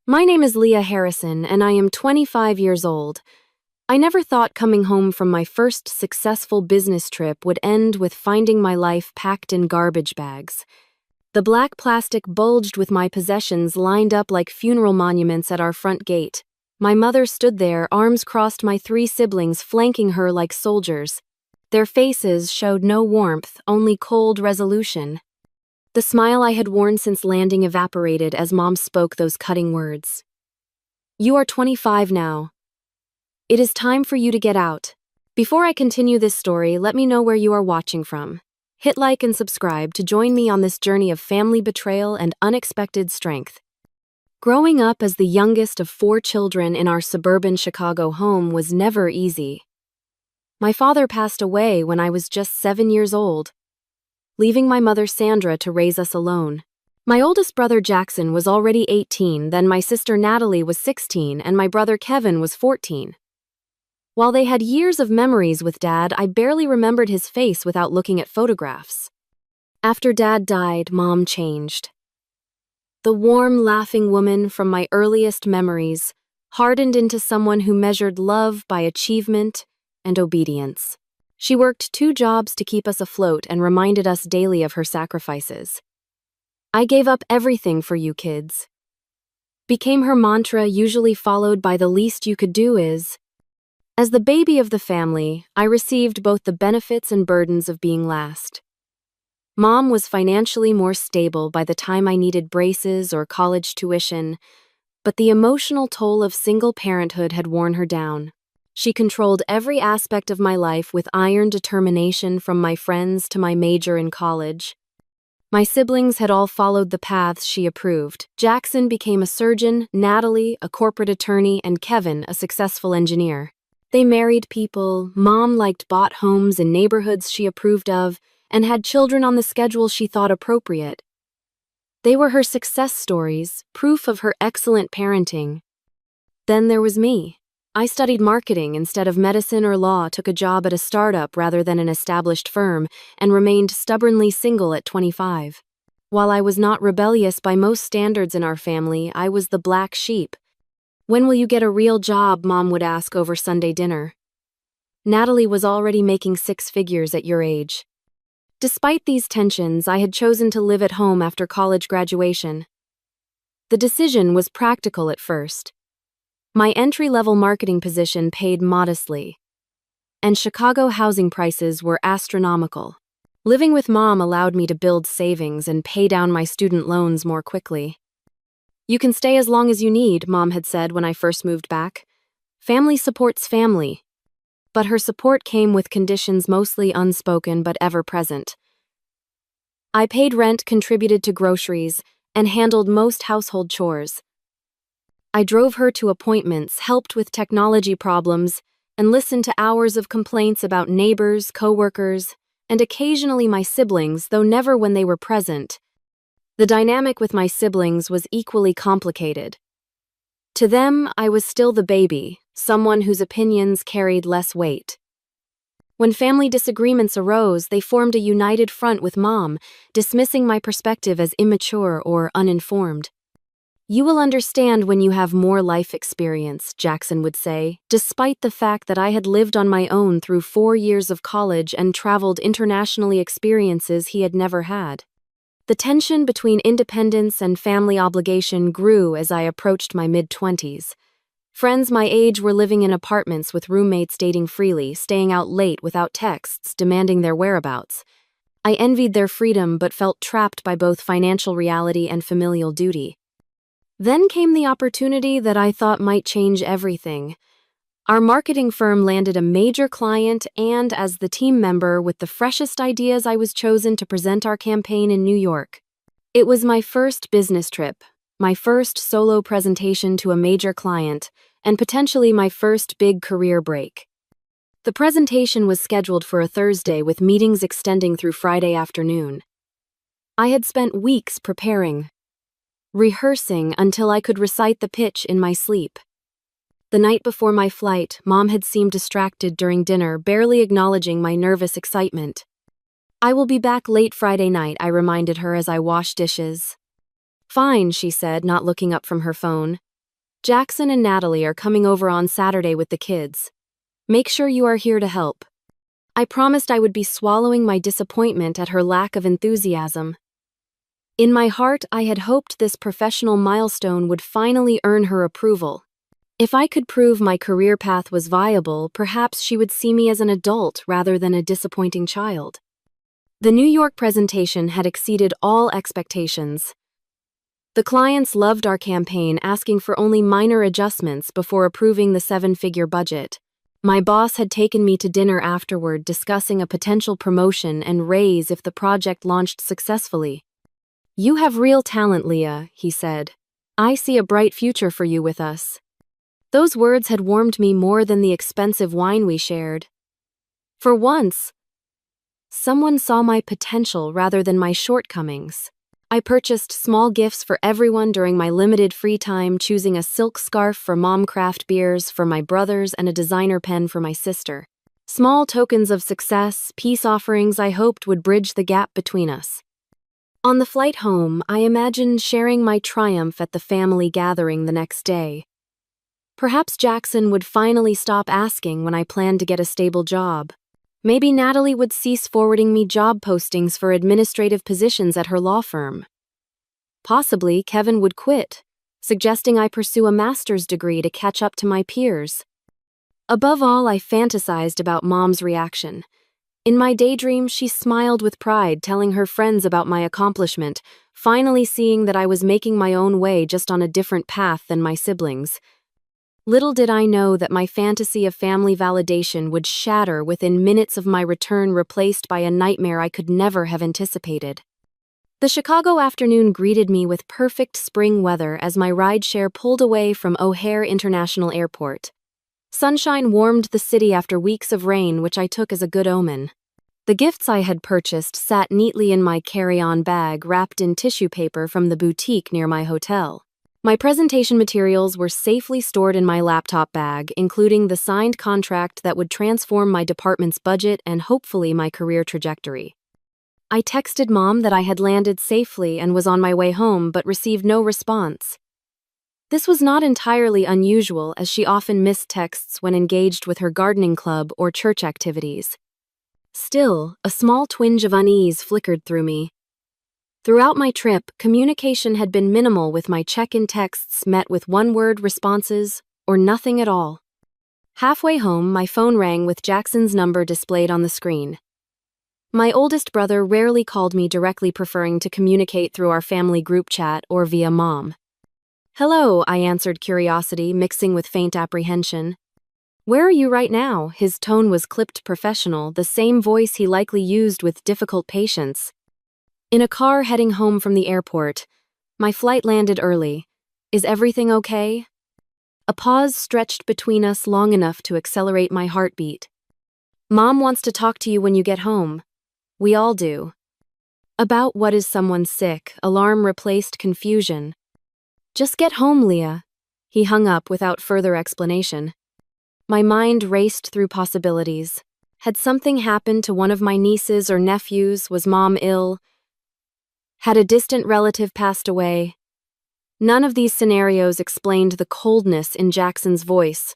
My name is Leah Harrison, and I am 25 years old. I never thought coming home from my first successful business trip would end with finding my life packed in garbage bags. The black plastic bulged with my possessions lined up like funeral monuments at our front gate. My mother stood there, arms crossed, my three siblings flanking her like soldiers. Their faces showed no warmth, only cold resolution. The smile I had worn since landing evaporated as Mom spoke those cutting words. "You are 25 now. It is time for you to get out." Before I continue this story, let me know where you are watching from. Hit like and subscribe to join me on this journey of family betrayal and unexpected strength. Growing up as the youngest of 4 children in our suburban Chicago home was never easy. My father passed away when I was just 7 years old, leaving my mother Sandra to raise us alone. My oldest brother Jackson was already 18, then my sister Natalie was 16, and my brother Kevin was 14. While they had years of memories with Dad, I barely remembered his face without looking at photographs. After Dad died, Mom changed. The warm, laughing woman from my earliest memories hardened into someone who measured love by achievement and obedience. She worked 2 jobs to keep us afloat and reminded us daily of her sacrifices. "I gave up everything for you kids," became her mantra, usually followed by "the least you could do is." As the baby of the family, I received both the benefits and burdens of being last. Mom was financially more stable by the time I needed braces or college tuition, but the emotional toll of single parenthood had worn her down. She controlled every aspect of my life with iron determination, from my friends to my major in college. My siblings had all followed the paths she approved. Jackson became a surgeon, Natalie a corporate attorney, and Kevin a successful engineer. They married people, Mom bought homes in neighborhoods she approved of, and had children on the schedule she thought appropriate. They were her success stories, proof of her excellent parenting. Then there was me. I studied marketing instead of medicine or law, took a job at a startup rather than an established firm, and remained stubbornly single at 25. While I was not rebellious by most standards in our family, I was the black sheep. "When will you get a real job?" Mom would ask over Sunday dinner. Natalie was already making 6 figures at your age. Despite these tensions, I had chosen to live at home after college graduation. The decision was practical at first. My entry-level marketing position paid modestly, and Chicago housing prices were astronomical. Living with Mom allowed me to build savings and pay down my student loans more quickly. "You can stay as long as you need," Mom had said when I first moved back. "Family supports family." But her support came with conditions mostly unspoken but ever-present. I paid rent, contributed to groceries, and handled most household chores. I drove her to appointments, helped with technology problems, and listened to hours of complaints about neighbors, coworkers, and occasionally my siblings, though never when they were present. The dynamic with my siblings was equally complicated. To them, I was still the baby, someone whose opinions carried less weight. When family disagreements arose, they formed a united front with Mom, dismissing my perspective as immature or uninformed. "You will understand when you have more life experience," Jackson would say, despite the fact that I had lived on my own through 4 years of college and traveled internationally, experiences he had never had. The tension between independence and family obligation grew as I approached my mid-20s. Friends my age were living in apartments with roommates, dating freely, staying out late without texts, demanding their whereabouts. I envied their freedom but felt trapped by both financial reality and familial duty. Then came the opportunity that I thought might change everything. Our marketing firm landed a major client, and as the team member with the freshest ideas, I was chosen to present our campaign in New York. It was my first business trip, my first solo presentation to a major client, and potentially my first big career break. The presentation was scheduled for a Thursday with meetings extending through Friday afternoon. I had spent weeks preparing, rehearsing until I could recite the pitch in my sleep. The night before my flight, Mom had seemed distracted during dinner, barely acknowledging my nervous excitement. "I will be back late Friday night," I reminded her as I washed dishes. "Fine," she said, not looking up from her phone. Jackson and Natalie are coming over on Saturday with the kids. Make sure you are here to help. I promised I would be swallowing my disappointment at her lack of enthusiasm. In my heart, I had hoped this professional milestone would finally earn her approval. If I could prove my career path was viable, perhaps she would see me as an adult rather than a disappointing child. The New York presentation had exceeded all expectations. The clients loved our campaign, asking for only minor adjustments before approving the 7-figure budget. My boss had taken me to dinner afterward, discussing a potential promotion and raise if the project launched successfully. "You have real talent, Leah," he said. "I see a bright future for you with us." Those words had warmed me more than the expensive wine we shared. For once, someone saw my potential rather than my shortcomings. I purchased small gifts for everyone during my limited free time, choosing a silk scarf for Mom craft beers for my brothers and a designer pen for my sister. Small tokens of success, peace offerings I hoped would bridge the gap between us. On the flight home, I imagined sharing my triumph at the family gathering the next day. Perhaps Jackson would finally stop asking when I planned to get a stable job. Maybe Natalie would cease forwarding me job postings for administrative positions at her law firm. Possibly Kevin would quit, suggesting I pursue a master's degree to catch up to my peers. Above all, I fantasized about Mom's reaction. In my daydream, she smiled with pride, telling her friends about my accomplishment, finally seeing that I was making my own way just on a different path than my siblings. Little did I know that my fantasy of family validation would shatter within minutes of my return, replaced by a nightmare I could never have anticipated. The Chicago afternoon greeted me with perfect spring weather as my rideshare pulled away from O'Hare International Airport. Sunshine warmed the city after weeks of rain, which I took as a good omen. The gifts I had purchased sat neatly in my carry-on bag, wrapped in tissue paper from the boutique near my hotel. My presentation materials were safely stored in my laptop bag, including the signed contract that would transform my department's budget and hopefully my career trajectory. I texted Mom that I had landed safely and was on my way home, but received no response. This was not entirely unusual, as she often missed texts when engaged with her gardening club or church activities. Still, a small twinge of unease flickered through me. Throughout my trip, communication had been minimal, with my check-in texts met with one-word responses or nothing at all. Halfway home, my phone rang with Jackson's number displayed on the screen. My oldest brother rarely called me directly, preferring to communicate through our family group chat or via Mom. "Hello," I answered, curiosity mixing with faint apprehension. "Where are you right now?" His tone was clipped professional, the same voice he likely used with difficult patience. "In a car heading home from the airport. My flight landed early. Is everything okay?" A pause stretched between us, long enough to accelerate my heartbeat. "Mom wants to talk to you when you get home. We all do." "About what? Is someone sick?" Alarm replaced confusion. "Just get home, Leah." He hung up without further explanation. My mind raced through possibilities. Had something happened to one of my nieces or nephews? Was Mom ill? Had a distant relative passed away? None of these scenarios explained the coldness in Jackson's voice,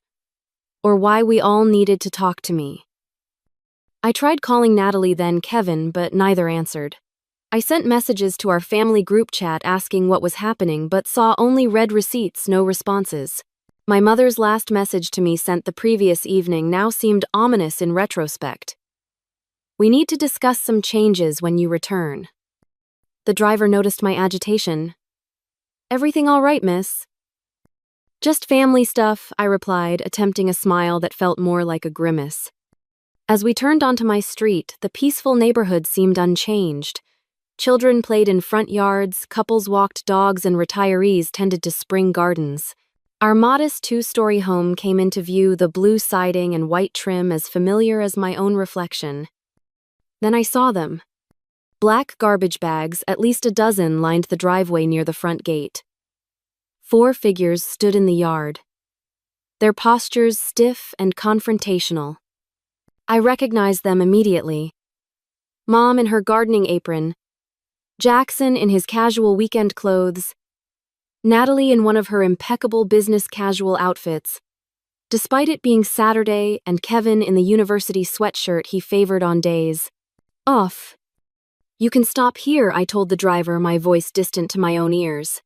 or why we all needed to talk to me. I tried calling Natalie, then Kevin, but neither answered. I sent messages to our family group chat asking what was happening, but saw only red receipts, no responses. My mother's last message to me, sent the previous evening, now seemed ominous in retrospect. "We need to discuss some changes when you return." The driver noticed my agitation. "Everything all right, miss?" "Just family stuff," I replied, attempting a smile that felt more like a grimace. As we turned onto my street, the peaceful neighborhood seemed unchanged. Children played in front yards, couples walked dogs, and retirees tended to spring gardens. Our modest 2-story home came into view, the blue siding and white trim as familiar as my own reflection. Then I saw them. Black garbage bags, at least a dozen, lined the driveway near the front gate. 4 figures stood in the yard, their postures stiff and confrontational. I recognized them immediately. Mom in her gardening apron, Jackson in his casual weekend clothes. Natalie in one of her impeccable business casual outfits, despite it being Saturday, and Kevin in the university sweatshirt he favored on days off. "You can stop here," I told the driver, my voice distant to my own ears.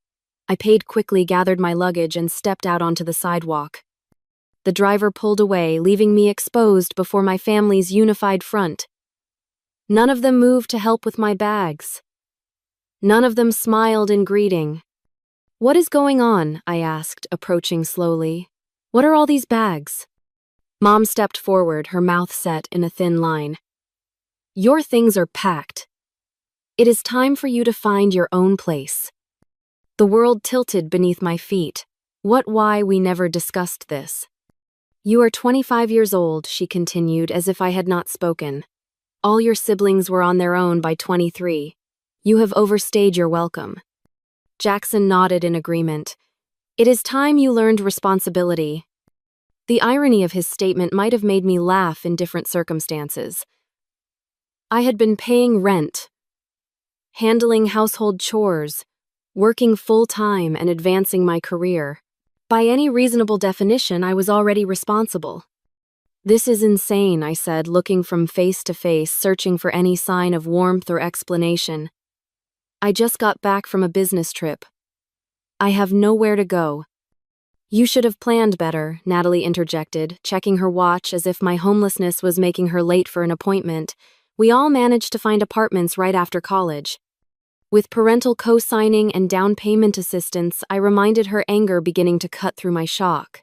I paid quickly, gathered my luggage, and stepped out onto the sidewalk. The driver pulled away, leaving me exposed before my family's unified front. None of them moved to help with my bags. None of them smiled in greeting. "What is going on?" I asked, approaching slowly. "What are all these bags?" Mom stepped forward, her mouth set in a thin line. "Your things are packed. It is time for you to find your own place." The world tilted beneath my feet. Why we never discussed this. "You are 25 years old," she continued, as if I had not spoken. "All your siblings were on their own by 23. You have overstayed your welcome." Jackson nodded in agreement. "It is time you learned responsibility." The irony of his statement might have made me laugh in different circumstances. I had been paying rent, handling household chores, working full-time, and advancing my career. By any reasonable definition, I was already responsible. "This is insane," I said, looking from face to face, searching for any sign of warmth or explanation. "I just got back from a business trip. I have nowhere to go." "You should have planned better," Natalie interjected, checking her watch as if my homelessness was making her late for an appointment. "We all managed to find apartments right after college." With parental co-signing and down payment assistance, I reminded her, anger beginning to cut through my shock.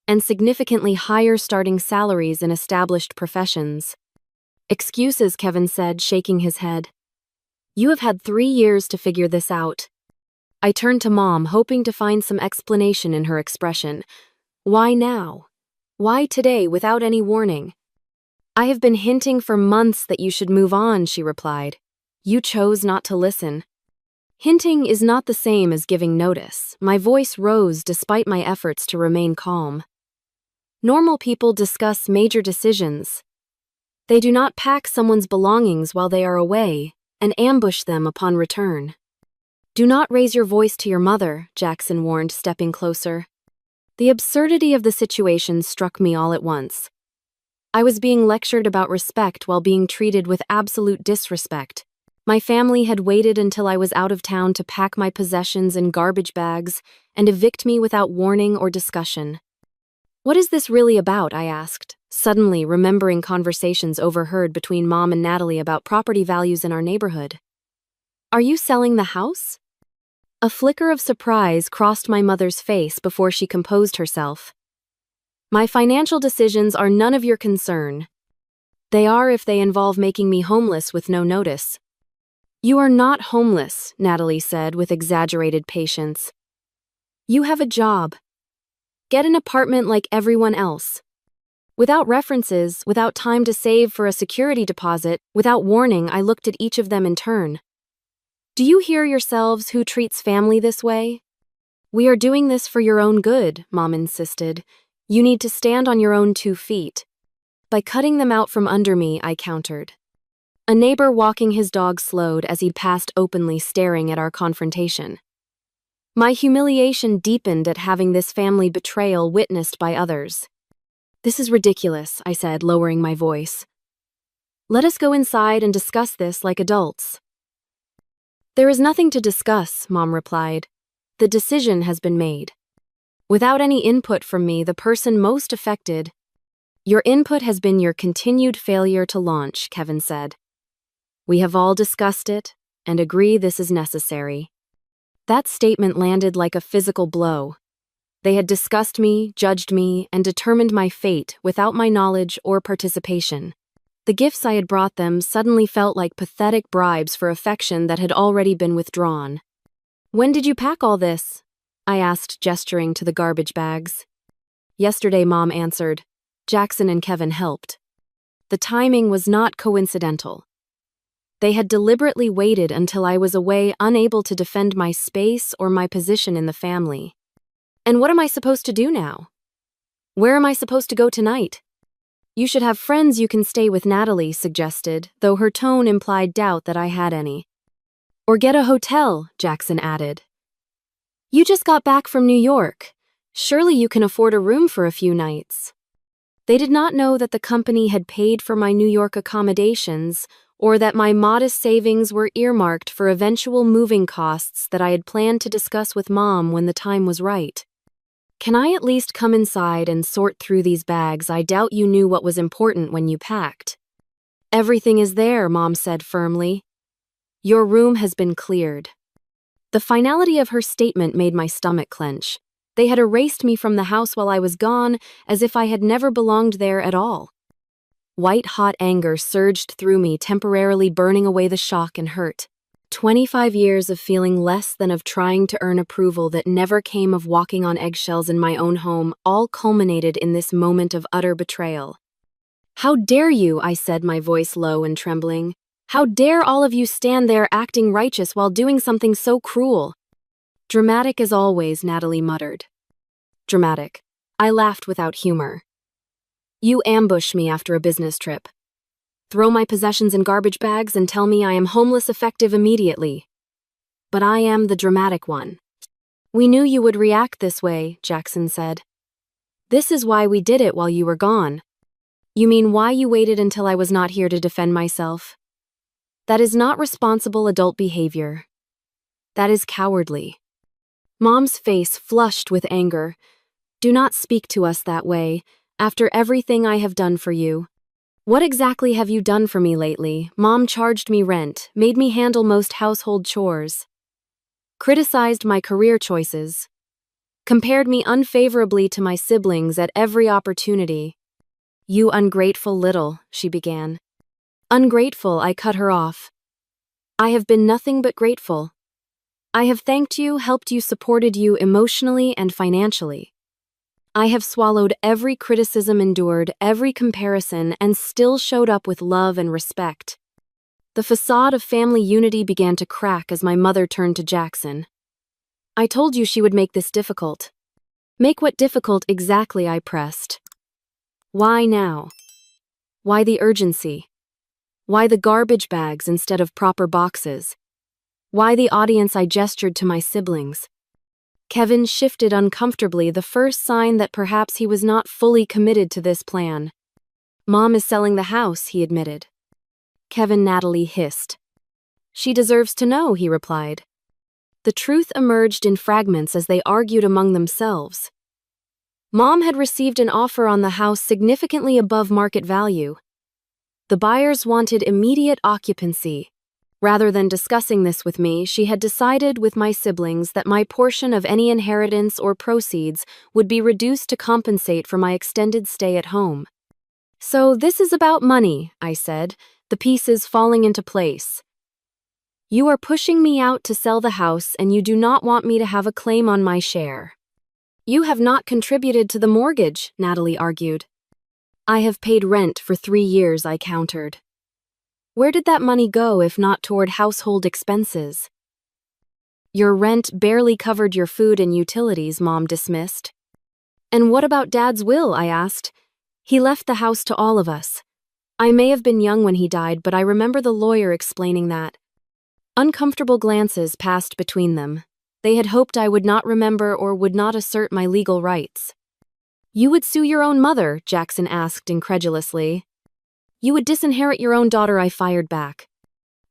"And significantly higher starting salaries in established professions." "Excuses," Kevin said, shaking his head. "You have had 3 years to figure this out." I turned to Mom, hoping to find some explanation in her expression. "Why now? Why today, without any warning?" "I have been hinting for months that you should move on," she replied. "You chose not to listen." Hinting is not the same as giving notice. My voice rose despite my efforts to remain calm. Normal people discuss major decisions. They do not pack someone's belongings while they are away and ambush them upon return. "Do not raise your voice to your mother," Jackson warned, stepping closer. The absurdity of the situation struck me all at once. I was being lectured about respect while being treated with absolute disrespect. My family had waited until I was out of town to pack my possessions in garbage bags and evict me without warning or discussion. "What is this really about?" I asked, suddenly remembering conversations overheard between Mom and Natalie about property values in our neighborhood. "Are you selling the house?" A flicker of surprise crossed my mother's face before she composed herself. "My financial decisions are none of your concern. They are if they involve making me homeless with no notice." "You are not homeless," Natalie said with exaggerated patience. "You have a job. Get an apartment like everyone else." Without references, without time to save for a security deposit, without warning, I looked at each of them in turn. "Do you hear yourselves? Who treats family this way?" "We are doing this for your own good," Mom insisted. "You need to stand on your own 2 feet. By cutting them out from under me," I countered. A neighbor walking his dog slowed as he passed, openly staring at our confrontation. My humiliation deepened at having this family betrayal witnessed by others. "This is ridiculous," I said, lowering my voice. "Let us go inside and discuss this like adults." "There is nothing to discuss," Mom replied. "The decision has been made. Without any input from me, the person most affected." "Your input has been your continued failure to launch," Kevin said. "We have all discussed it and agree this is necessary." That statement landed like a physical blow. They had discussed me, judged me, and determined my fate without my knowledge or participation. The gifts I had brought them suddenly felt like pathetic bribes for affection that had already been withdrawn. "When did you pack all this?" I asked, gesturing to the garbage bags. "Yesterday," Mom answered. "Jackson and Kevin helped." The timing was not coincidental. They had deliberately waited until I was away, unable to defend my space or my position in the family. "And what am I supposed to do now? Where am I supposed to go tonight?" "You should have friends you can stay with," Natalie suggested, though her tone implied doubt that I had any. "Or get a hotel," Jackson added. You just got back from New York. Surely you can afford a room for a few nights. They did not know that the company had paid for my New York accommodations, or that my modest savings were earmarked for eventual moving costs that I had planned to discuss with Mom when the time was right. Can I at least come inside and sort through these bags? I doubt you knew what was important when you packed. Everything is there, Mom said firmly. Your room has been cleared. The finality of her statement made my stomach clench. They had erased me from the house while I was gone, as if I had never belonged there at all. White-hot anger surged through me, temporarily burning away the shock and hurt. 25 years of feeling less than of trying to earn approval that never came of walking on eggshells in my own home, all culminated in this moment of utter betrayal. How dare you, I said, my voice low and trembling. How dare all of you stand there acting righteous while doing something so cruel? Dramatic as always, Natalie muttered. Dramatic. I laughed without humor. You ambush me after a business trip. Throw my possessions in garbage bags and tell me I am homeless effective immediately. But I am the dramatic one. We knew you would react this way, Jackson said. This is why we did it while you were gone. You mean why you waited until I was not here to defend myself? That is not responsible adult behavior. That is cowardly. Mom's face flushed with anger. Do not speak to us that way, after everything I have done for you. What exactly have you done for me lately? Mom charged me rent, made me handle most household chores, criticized my career choices, compared me unfavorably to my siblings at every opportunity. You ungrateful little, she began. Ungrateful, I cut her off. I have been nothing but grateful. I have thanked you, helped you, supported you emotionally and financially. I have swallowed every criticism, endured every comparison, and still showed up with love and respect. The facade of family unity began to crack as my mother turned to Jackson. I told you she would make this difficult. Make what difficult exactly? I pressed. Why now? Why the urgency? Why the garbage bags instead of proper boxes? Why the audience? I gestured to my siblings. Kevin shifted uncomfortably, the first sign that perhaps he was not fully committed to this plan. Mom is selling the house, he admitted. Kevin, Natalie hissed. She deserves to know, he replied. The truth emerged in fragments as they argued among themselves. Mom had received an offer on the house significantly above market value. The buyers wanted immediate occupancy. Rather than discussing this with me, she had decided with my siblings that my portion of any inheritance or proceeds would be reduced to compensate for my extended stay at home. So this is about money, I said, the pieces falling into place. You are pushing me out to sell the house and you do not want me to have a claim on my share. You have not contributed to the mortgage, Natalie argued. I have paid rent for 3 years, I countered. Where did that money go if not toward household expenses? Your rent barely covered your food and utilities, Mom dismissed. And what about Dad's will? I asked. He left the house to all of us. I may have been young when he died, but I remember the lawyer explaining that. Uncomfortable glances passed between them. They had hoped I would not remember or would not assert my legal rights. You would sue your own mother, Jackson asked incredulously. You would disinherit your own daughter, I fired back.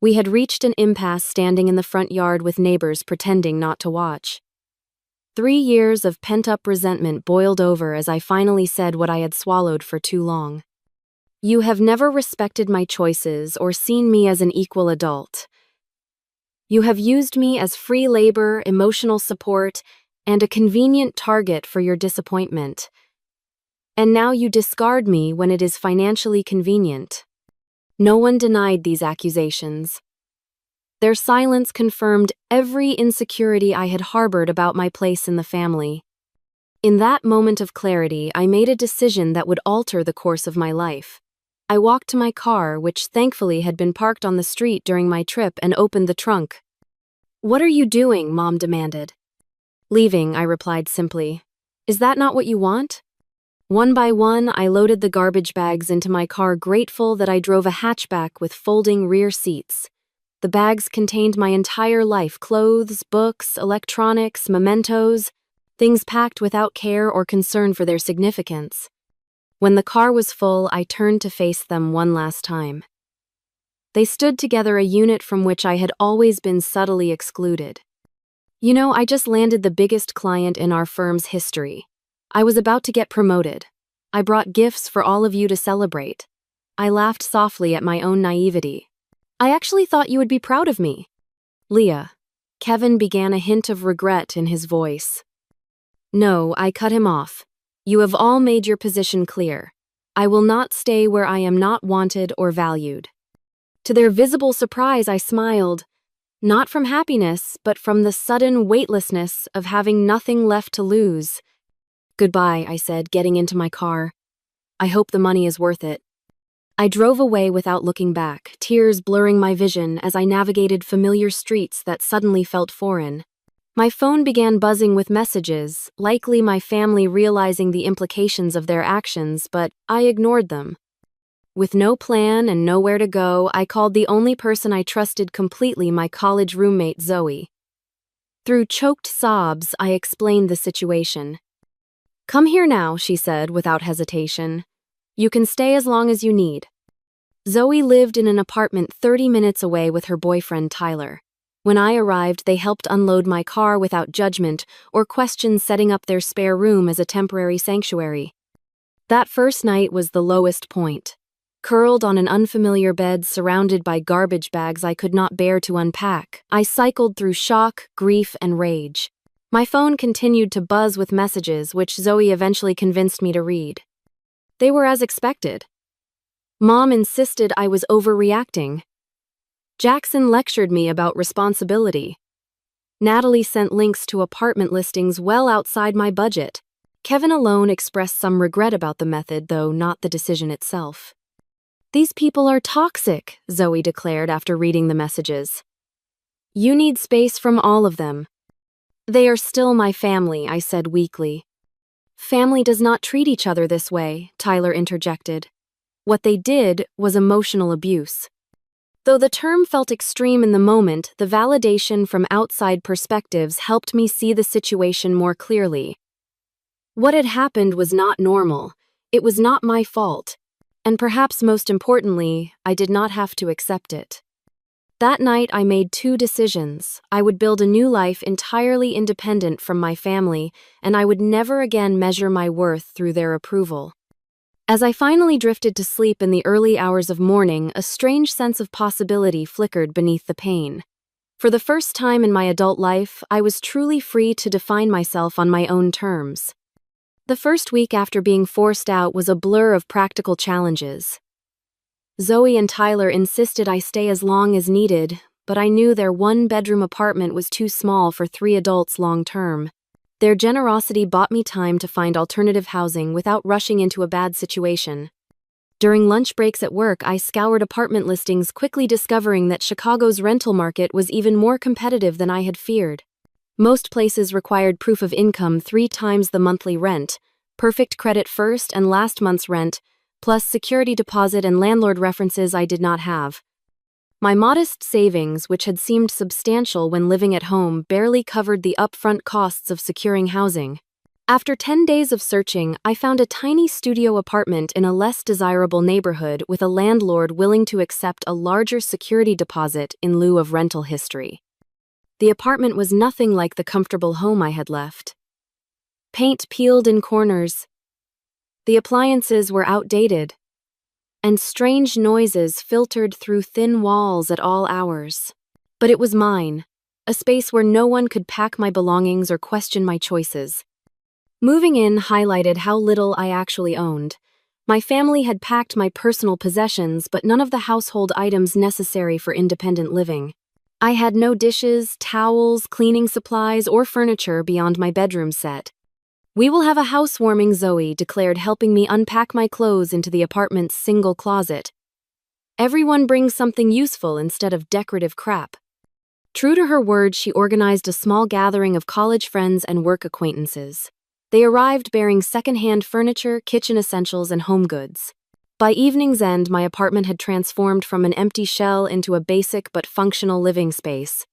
We had reached an impasse standing in the front yard with neighbors pretending not to watch. 3 years of pent-up resentment boiled over as I finally said what I had swallowed for too long. You have never respected my choices or seen me as an equal adult. You have used me as free labor, emotional support, and a convenient target for your disappointment. And now you discard me when it is financially convenient. No one denied these accusations. Their silence confirmed every insecurity I had harbored about my place in the family. In that moment of clarity, I made a decision that would alter the course of my life. I walked to my car, which thankfully had been parked on the street during my trip, and opened the trunk. What are you doing? Mom demanded. Leaving, I replied simply. Is that not what you want? One by one, I loaded the garbage bags into my car, grateful that I drove a hatchback with folding rear seats. The bags contained my entire life: clothes, books, electronics, mementos, things packed without care or concern for their significance. When the car was full, I turned to face them one last time. They stood together, a unit from which I had always been subtly excluded. "You know, I just landed the biggest client in our firm's history. I was about to get promoted. I brought gifts for all of you to celebrate." I laughed softly at my own naivety. "I actually thought you would be proud of me." "Leah." Kevin began, a hint of regret in his voice. "No," I cut him off. "You have all made your position clear. I will not stay where I am not wanted or valued." To their visible surprise, I smiled, not from happiness, but from the sudden weightlessness of having nothing left to lose. "Goodbye," I said, getting into my car. "I hope the money is worth it." I drove away without looking back, tears blurring my vision as I navigated familiar streets that suddenly felt foreign. My phone began buzzing with messages, likely my family realizing the implications of their actions, but I ignored them. With no plan and nowhere to go, I called the only person I trusted completely, my college roommate Zoe. Through choked sobs, I explained the situation. "Come here now," she said without hesitation. "You can stay as long as you need." Zoe lived in an apartment 30 minutes away with her boyfriend Tyler. When I arrived, they helped unload my car without judgment or question, setting up their spare room as a temporary sanctuary. That first night was the lowest point. Curled on an unfamiliar bed surrounded by garbage bags I could not bear to unpack, I cycled through shock, grief, and rage. My phone continued to buzz with messages, which Zoe eventually convinced me to read. They were as expected. Mom insisted I was overreacting. Jackson lectured me about responsibility. Natalie sent links to apartment listings well outside my budget. Kevin alone expressed some regret about the method, though not the decision itself. "These people are toxic," Zoe declared after reading the messages. "You need space from all of them." "They are still my family," I said weakly. "Family does not treat each other this way," Tyler interjected. "What they did was emotional abuse." Though the term felt extreme in the moment, the validation from outside perspectives helped me see the situation more clearly. What had happened was not normal. It was not my fault. And perhaps most importantly, I did not have to accept it. That night, I made two decisions. I would build a new life entirely independent from my family, and I would never again measure my worth through their approval. As I finally drifted to sleep in the early hours of morning, a strange sense of possibility flickered beneath the pain. For the first time in my adult life, I was truly free to define myself on my own terms. The first week after being forced out was a blur of practical challenges. Zoe and Tyler insisted I stay as long as needed, but I knew their one-bedroom apartment was too small for 3 adults long-term. Their generosity bought me time to find alternative housing without rushing into a bad situation. During lunch breaks at work, I scoured apartment listings, quickly discovering that Chicago's rental market was even more competitive than I had feared. Most places required proof of income 3 times the monthly rent, perfect credit first and last month's rent, plus security deposit and landlord references I did not have. My modest savings, which had seemed substantial when living at home, barely covered the upfront costs of securing housing. After 10 days of searching, I found a tiny studio apartment in a less desirable neighborhood with a landlord willing to accept a larger security deposit in lieu of rental history. The apartment was nothing like the comfortable home I had left. Paint peeled in corners. The appliances were outdated, and strange noises filtered through thin walls at all hours. But it was mine, a space where no one could pack my belongings or question my choices. Moving in highlighted how little I actually owned. My family had packed my personal possessions, but none of the household items necessary for independent living. I had no dishes, towels, cleaning supplies, or furniture beyond my bedroom set. "We will have a housewarming," Zoe declared, helping me unpack my clothes into the apartment's single closet. "Everyone brings something useful instead of decorative crap." True to her word, she organized a small gathering of college friends and work acquaintances. They arrived bearing second-hand furniture, kitchen essentials, and home goods. By evening's end, my apartment had transformed from an empty shell into a basic but functional living space.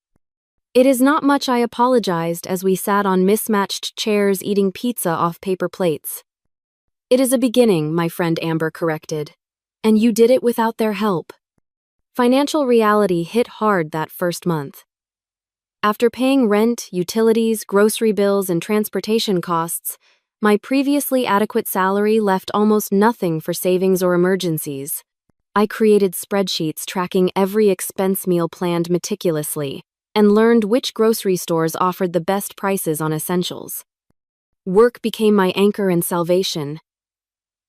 It is not much, I apologized as we sat on mismatched chairs eating pizza off paper plates. It is a beginning, my friend Amber corrected. And you did it without their help. Financial reality hit hard that first month. After paying rent, utilities, grocery bills, and transportation costs, my previously adequate salary left almost nothing for savings or emergencies. I created spreadsheets tracking every expense meal planned meticulously, and learned which grocery stores offered the best prices on essentials. Work became my anchor and salvation.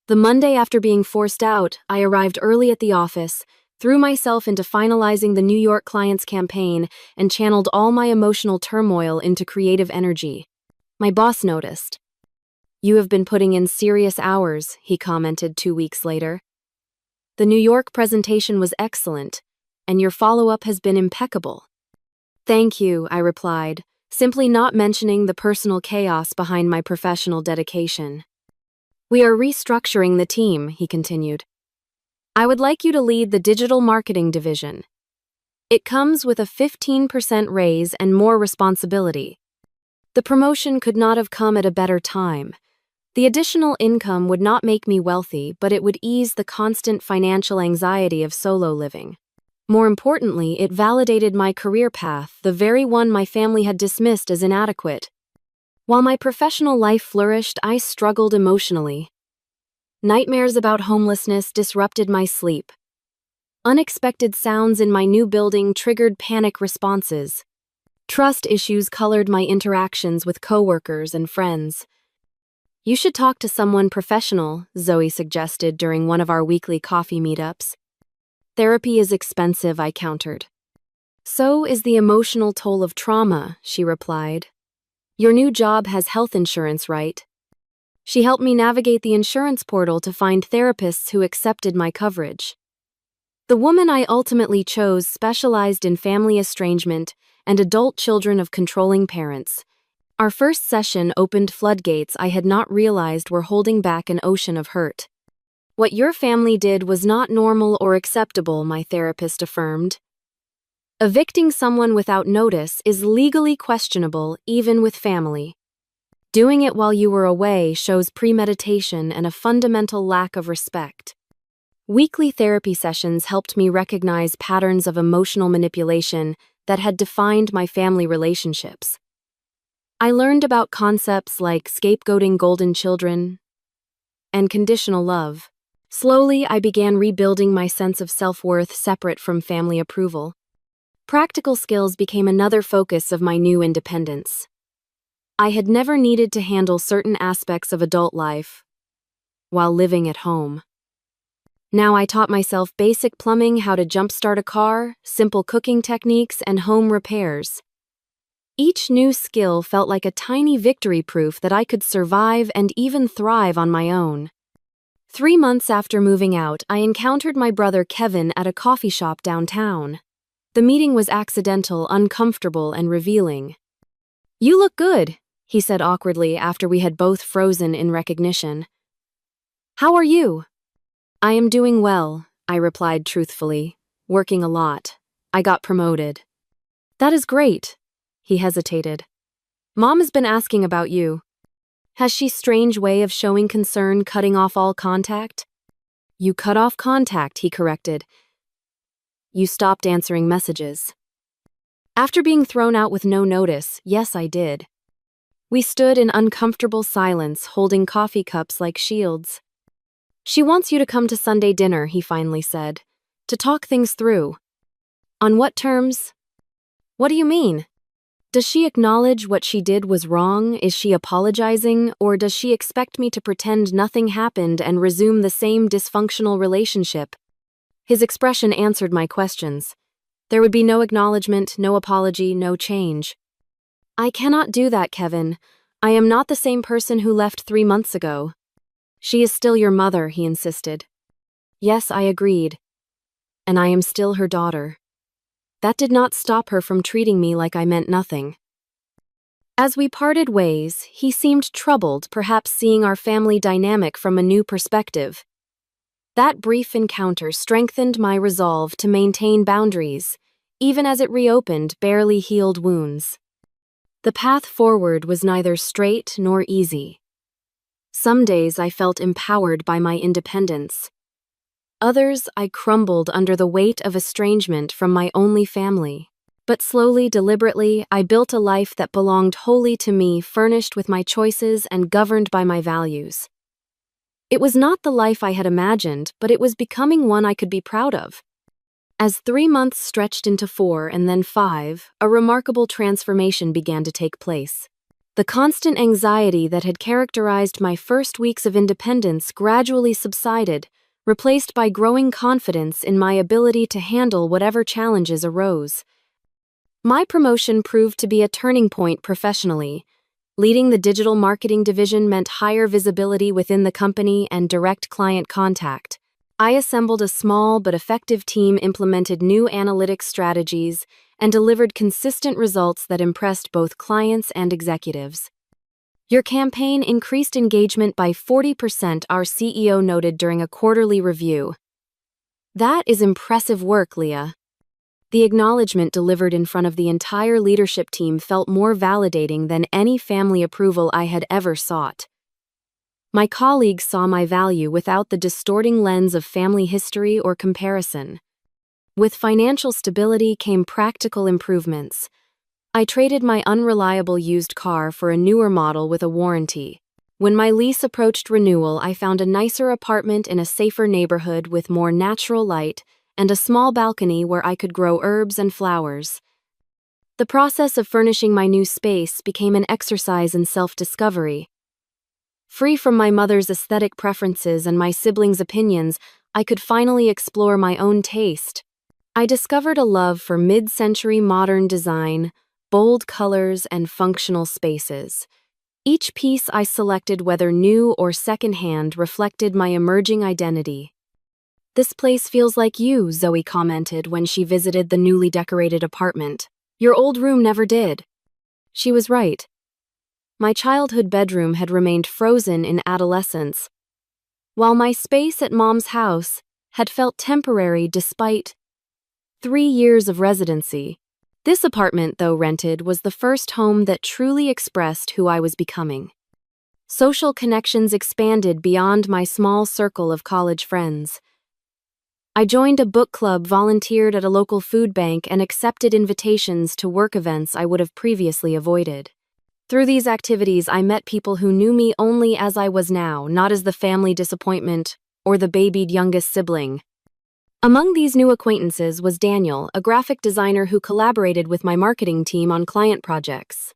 The Monday after being forced out, I arrived early at the office, threw myself into finalizing the New York client's campaign, and channeled all my emotional turmoil into creative energy. My boss noticed. "You have been putting in serious hours," he commented 2 weeks later. "The New York presentation was excellent, and your follow-up has been impeccable." "Thank you," I replied, simply not mentioning the personal chaos behind my professional dedication. "We are restructuring the team," he continued. "I would like you to lead the digital marketing division. It comes with a 15% raise and more responsibility. The promotion could not have come at a better time. The additional income would not make me wealthy, but it would ease the constant financial anxiety of solo living. More importantly, it validated my career path, the very one my family had dismissed as inadequate. While my professional life flourished, I struggled emotionally. Nightmares about homelessness disrupted my sleep. Unexpected sounds in my new building triggered panic responses. Trust issues colored my interactions with coworkers and friends. "You should talk to someone professional," Zoe suggested during one of our weekly coffee meetups. "Therapy is expensive," I countered. "So is the emotional toll of trauma," she replied. "Your new job has health insurance, right?" She helped me navigate the insurance portal to find therapists who accepted my coverage. The woman I ultimately chose specialized in family estrangement and adult children of controlling parents. Our first session opened floodgates I had not realized were holding back an ocean of hurt. "What your family did was not normal or acceptable," my therapist affirmed. "Evicting someone without notice is legally questionable, even with family. Doing it while you were away shows premeditation and a fundamental lack of respect." Weekly therapy sessions helped me recognize patterns of emotional manipulation that had defined my family relationships. I learned about concepts like scapegoating golden children and conditional love. Slowly, I began rebuilding my sense of self-worth separate from family approval. Practical skills became another focus of my new independence. I had never needed to handle certain aspects of adult life while living at home. Now I taught myself basic plumbing, how to jumpstart a car, simple cooking techniques, and home repairs. Each new skill felt like a tiny victory proof that I could survive and even thrive on my own. 3 months after moving out, I encountered my brother Kevin at a coffee shop downtown. The meeting was accidental, uncomfortable, and revealing. "You look good," he said awkwardly after we had both frozen in recognition. "How are you?" "I am doing well," I replied truthfully. "Working a lot. I got promoted." "That is great." He hesitated. "Mom has been asking about you. Has she strange way of showing concern, cutting off all contact?" "You cut off contact," he corrected. "You stopped answering messages." After being thrown out with no notice, yes, I did. We stood in uncomfortable silence, holding coffee cups like shields. "She wants you to come to Sunday dinner," he finally said, "to talk things through." "On what terms?" "What do you mean? Does she acknowledge what she did was wrong? Is she apologizing? Or does she expect me to pretend nothing happened and resume the same dysfunctional relationship?" His expression answered my questions. There would be no acknowledgement, no apology, no change. "I cannot do that, Kevin. I am not the same person who left 3 months ago." "She is still your mother," he insisted. Yes, I agreed. And I am still her daughter. That did not stop her from treating me like I meant nothing. As we parted ways, he seemed troubled, perhaps seeing our family dynamic from a new perspective. That brief encounter strengthened my resolve to maintain boundaries, even as it reopened barely healed wounds. The path forward was neither straight nor easy. Some days I felt empowered by my independence. Others I crumbled under the weight of estrangement from my only family. But slowly, deliberately, I built a life that belonged wholly to me, furnished with my choices and governed by my values. It was not the life I had imagined, but it was becoming one I could be proud of. As 3 months stretched into 4 and then 5, a remarkable transformation began to take place. The constant anxiety that had characterized my first weeks of independence gradually subsided, replaced by growing confidence in my ability to handle whatever challenges arose. My promotion proved to be a turning point professionally. Leading the digital marketing division meant higher visibility within the company and direct client contact. I assembled a small but effective team, implemented new analytics strategies, and delivered consistent results that impressed both clients and executives. Your campaign increased engagement by 40%, our CEO noted during a quarterly review. That is impressive work, Leah. The acknowledgement delivered in front of the entire leadership team felt more validating than any family approval I had ever sought. My colleagues saw my value without the distorting lens of family history or comparison. With financial stability came practical improvements. I traded my unreliable used car for a newer model with a warranty. When my lease approached renewal, I found a nicer apartment in a safer neighborhood with more natural light and a small balcony where I could grow herbs and flowers. The process of furnishing my new space became an exercise in self-discovery. Free from my mother's aesthetic preferences and my siblings' opinions, I could finally explore my own taste. I discovered a love for mid-century modern design, bold colors, and functional spaces. Each piece I selected, whether new or secondhand, reflected my emerging identity. "This place feels like you," Zoe commented when she visited the newly decorated apartment. "Your old room never did." She was right. My childhood bedroom had remained frozen in adolescence, while my space at Mom's house had felt temporary despite 3 years of residency. This apartment, though rented, was the first home that truly expressed who I was becoming. Social connections expanded beyond my small circle of college friends. I joined a book club, volunteered at a local food bank, and accepted invitations to work events I would have previously avoided. Through these activities, I met people who knew me only as I was now, not as the family disappointment or the babied youngest sibling. Among these new acquaintances was Daniel, a graphic designer who collaborated with my marketing team on client projects.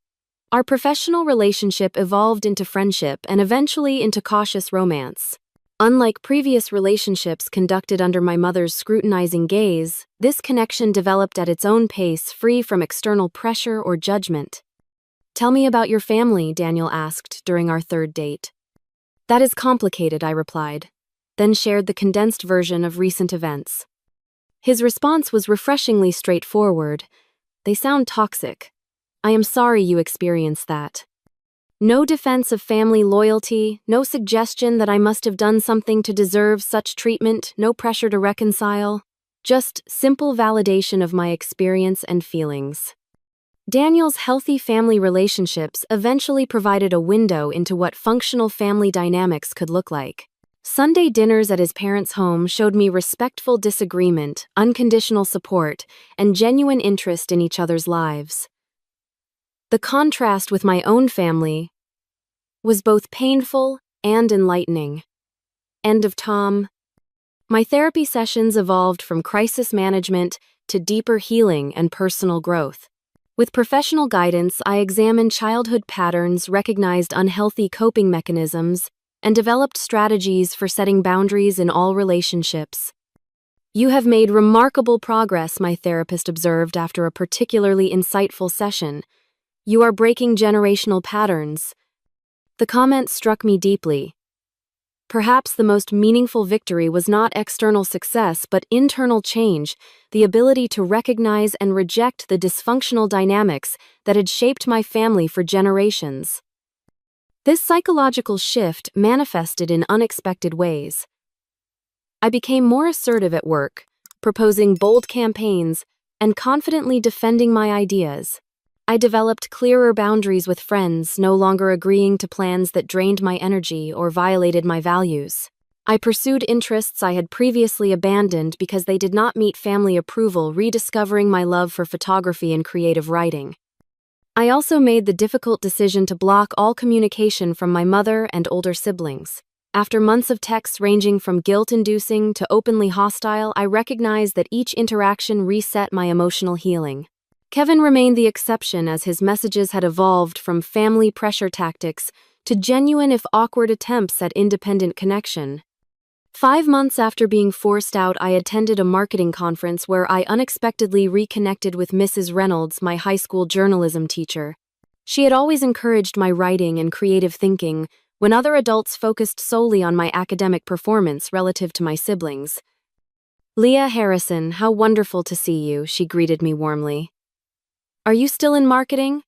Our professional relationship evolved into friendship and eventually into cautious romance. Unlike previous relationships conducted under my mother's scrutinizing gaze, this connection developed at its own pace, free from external pressure or judgment. "Tell me about your family," Daniel asked during our third date. "That is complicated," I replied, then shared the condensed version of recent events. His response was refreshingly straightforward. "They sound toxic. I am sorry you experienced that." No defense of family loyalty, no suggestion that I must have done something to deserve such treatment, no pressure to reconcile. Just simple validation of my experience and feelings. Daniel's healthy family relationships eventually provided a window into what functional family dynamics could look like. Sunday dinners at his parents' home showed me respectful disagreement, unconditional support, and genuine interest in each other's lives. The contrast with my own family was both painful and enlightening. End of Tom. My therapy sessions evolved from crisis management to deeper healing and personal growth. With professional guidance, I examined childhood patterns, recognized unhealthy coping mechanisms, and developed strategies for setting boundaries in all relationships. "You have made remarkable progress," my therapist observed after a particularly insightful session. "You are breaking generational patterns." The comment struck me deeply. Perhaps the most meaningful victory was not external success, but internal change, the ability to recognize and reject the dysfunctional dynamics that had shaped my family for generations. This psychological shift manifested in unexpected ways. I became more assertive at work, proposing bold campaigns and confidently defending my ideas. I developed clearer boundaries with friends, no longer agreeing to plans that drained my energy or violated my values. I pursued interests I had previously abandoned because they did not meet family approval, rediscovering my love for photography and creative writing. I also made the difficult decision to block all communication from my mother and older siblings. After months of texts ranging from guilt-inducing to openly hostile, I recognized that each interaction reset my emotional healing. Kevin remained the exception, as his messages had evolved from family pressure tactics to genuine, if awkward, attempts at independent connection. 5 months after being forced out, I attended a marketing conference where I unexpectedly reconnected with Mrs. Reynolds, my high school journalism teacher. She had always encouraged my writing and creative thinking when other adults focused solely on my academic performance relative to my siblings. "Leah Harrison, how wonderful to see you," she greeted me warmly. "Are you still in marketing?"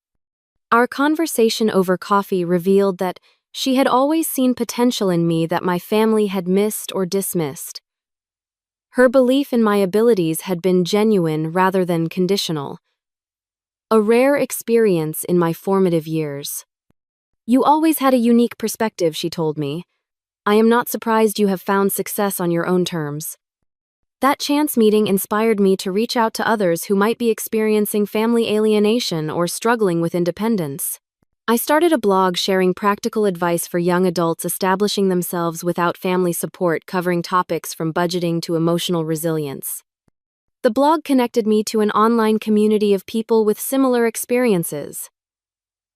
Our conversation over coffee revealed that she had always seen potential in me that my family had missed or dismissed. Her belief in my abilities had been genuine rather than conditional, a rare experience in my formative years. "You always had a unique perspective," she told me. "I am not surprised you have found success on your own terms." That chance meeting inspired me to reach out to others who might be experiencing family alienation or struggling with independence. I started a blog sharing practical advice for young adults establishing themselves without family support, covering topics from budgeting to emotional resilience. The blog connected me to an online community of people with similar experiences.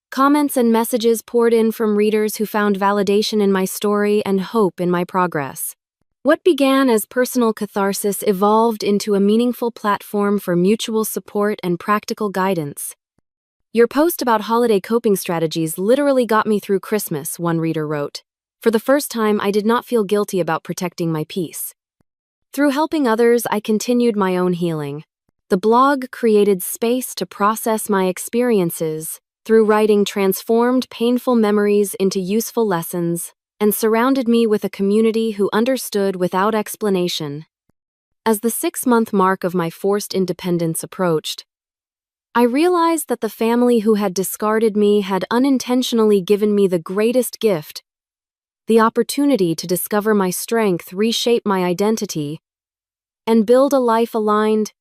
Comments and messages poured in from readers who found validation in my story and hope in my progress. What began as personal catharsis evolved into a meaningful platform for mutual support and practical guidance. "Your post about holiday coping strategies literally got me through Christmas," one reader wrote. "For the first time, I did not feel guilty about protecting my peace." Through helping others, I continued my own healing. The blog created space to process my experiences, through writing transformed painful memories into useful lessons, and surrounded me with a community who understood without explanation. As the 6-month mark of my forced independence approached, I realized that the family who had discarded me had unintentionally given me the greatest gift: the opportunity to discover my strength, reshape my identity, and build a life aligned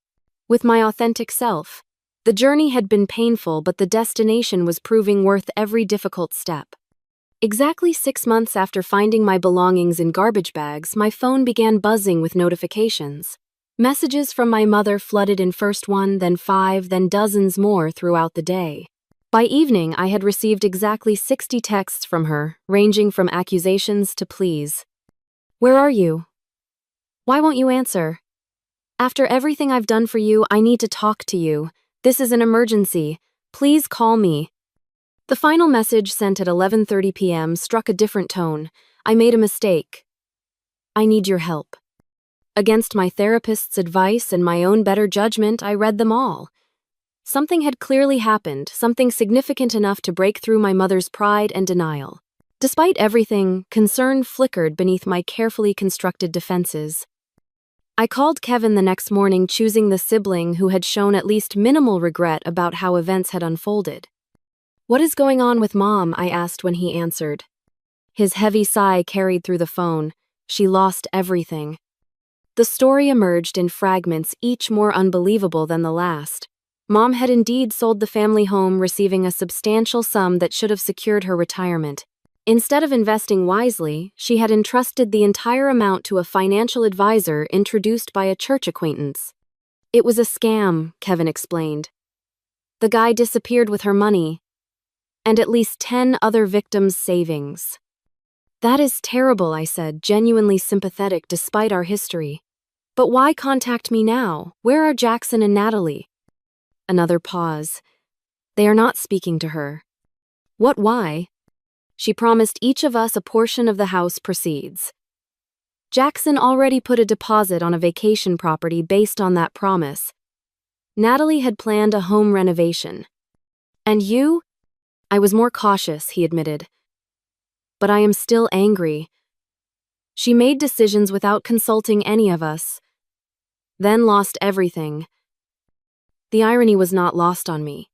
with my authentic self. The journey had been painful, but the destination was proving worth every difficult step. Exactly 6 months after finding my belongings in garbage bags, my phone began buzzing with notifications. Messages from my mother flooded in, first 1, then 5, then dozens more throughout the day. By evening, I had received exactly 60 texts from her, ranging from accusations to pleas. "Where are you? Why won't you answer? After everything I've done for you, I need to talk to you. This is an emergency. Please call me." The final message, sent at 11:30 p.m., struck a different tone. "I made a mistake. I need your help." Against my therapist's advice and my own better judgment, I read them all. Something had clearly happened, something significant enough to break through my mother's pride and denial. Despite everything, concern flickered beneath my carefully constructed defenses. I called Kevin the next morning, choosing the sibling who had shown at least minimal regret about how events had unfolded. "What is going on with Mom?" I asked when he answered. His heavy sigh carried through the phone. "She lost everything." The story emerged in fragments, each more unbelievable than the last. Mom had indeed sold the family home, receiving a substantial sum that should have secured her retirement. Instead of investing wisely, she had entrusted the entire amount to a financial advisor introduced by a church acquaintance. "It was a scam," Kevin explained. "The guy disappeared with her money and at least 10 other victims' savings." "That is terrible," I said, genuinely sympathetic despite our history. "But why contact me now? Where are Jackson and Natalie?" Another pause. "They are not speaking to her." "What, why?" "She promised each of us a portion of the house proceeds. Jackson already put a deposit on a vacation property based on that promise. Natalie had planned a home renovation. And you?" "I was more cautious," he admitted. "But I am still angry. She made decisions without consulting any of us, then lost everything. The irony was not lost on me.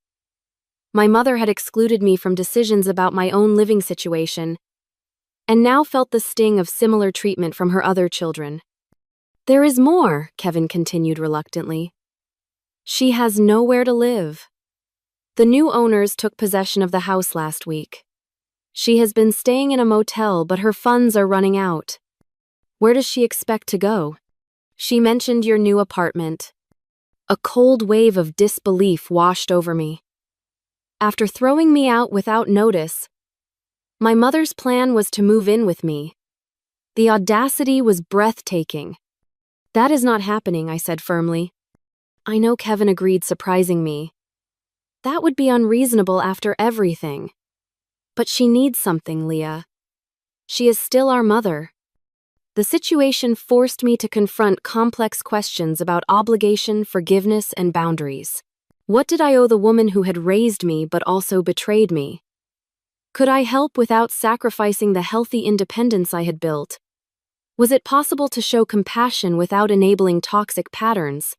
My mother had excluded me from decisions about my own living situation, and now felt the sting of similar treatment from her other children. There is more, Kevin continued reluctantly. She has nowhere to live. The new owners took possession of the house last week. She has been staying in a motel, but her funds are running out. Where does she expect to go? She mentioned your new apartment. A cold wave of disbelief washed over me. After throwing me out without notice, my mother's plan was to move in with me. The audacity was breathtaking. That is not happening, I said firmly. I know, Kevin agreed, surprising me. That would be unreasonable after everything. But she needs something, Leah. She is still our mother. The situation forced me to confront complex questions about obligation, forgiveness, and boundaries. What did I owe the woman who had raised me but also betrayed me? Could I help without sacrificing the healthy independence I had built? Was it possible to show compassion without enabling toxic patterns?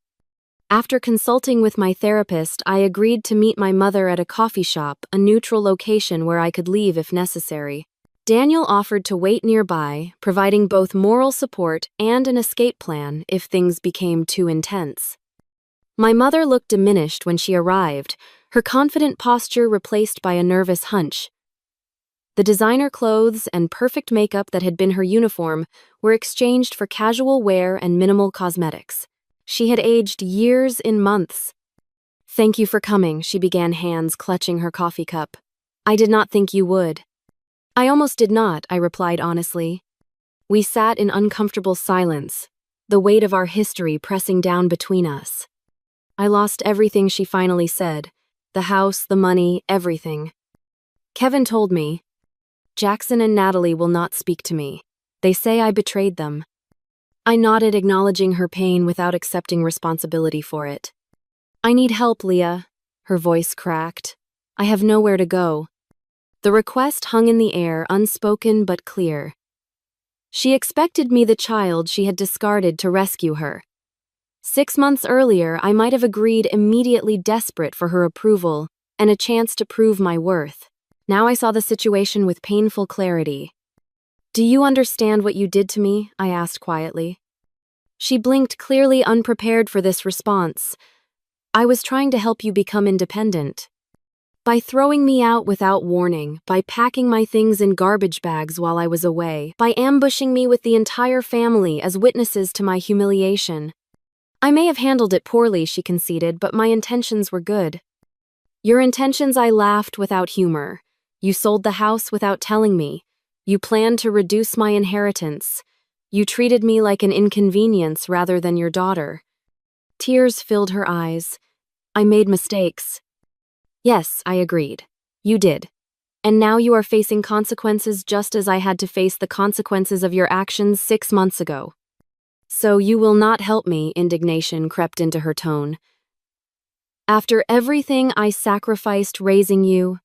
After consulting with my therapist, I agreed to meet my mother at a coffee shop, a neutral location where I could leave if necessary. Daniel offered to wait nearby, providing both moral support and an escape plan if things became too intense. My mother looked diminished when she arrived, her confident posture replaced by a nervous hunch. The designer clothes and perfect makeup that had been her uniform were exchanged for casual wear and minimal cosmetics. She had aged years in months. Thank you for coming, she began, hands clutching her coffee cup. I did not think you would. I almost did not, I replied honestly. We sat in uncomfortable silence, the weight of our history pressing down between us. I lost everything, she finally said. The house, the money, everything. Kevin told me, Jackson and Natalie will not speak to me. They say I betrayed them. I nodded, acknowledging her pain without accepting responsibility for it. I need help, Leah. Her voice cracked. I have nowhere to go. The request hung in the air, unspoken but clear. She expected me, the child she had discarded, to rescue her. 6 months earlier, I might have agreed, immediately desperate for her approval and a chance to prove my worth. Now I saw the situation with painful clarity. Do you understand what you did to me? I asked quietly. She blinked, clearly unprepared for this response. I was trying to help you become independent. By throwing me out without warning, by packing my things in garbage bags while I was away, by ambushing me with the entire family as witnesses to my humiliation. I may have handled it poorly, she conceded, but my intentions were good. Your intentions? I laughed without humor. You sold the house without telling me. You planned to reduce my inheritance. You treated me like an inconvenience rather than your daughter. Tears filled her eyes. I made mistakes. Yes, I agreed. You did. And now you are facing consequences just as I had to face the consequences of your actions 6 months ago. So you will not help me, indignation crept into her tone. After everything I sacrificed raising you?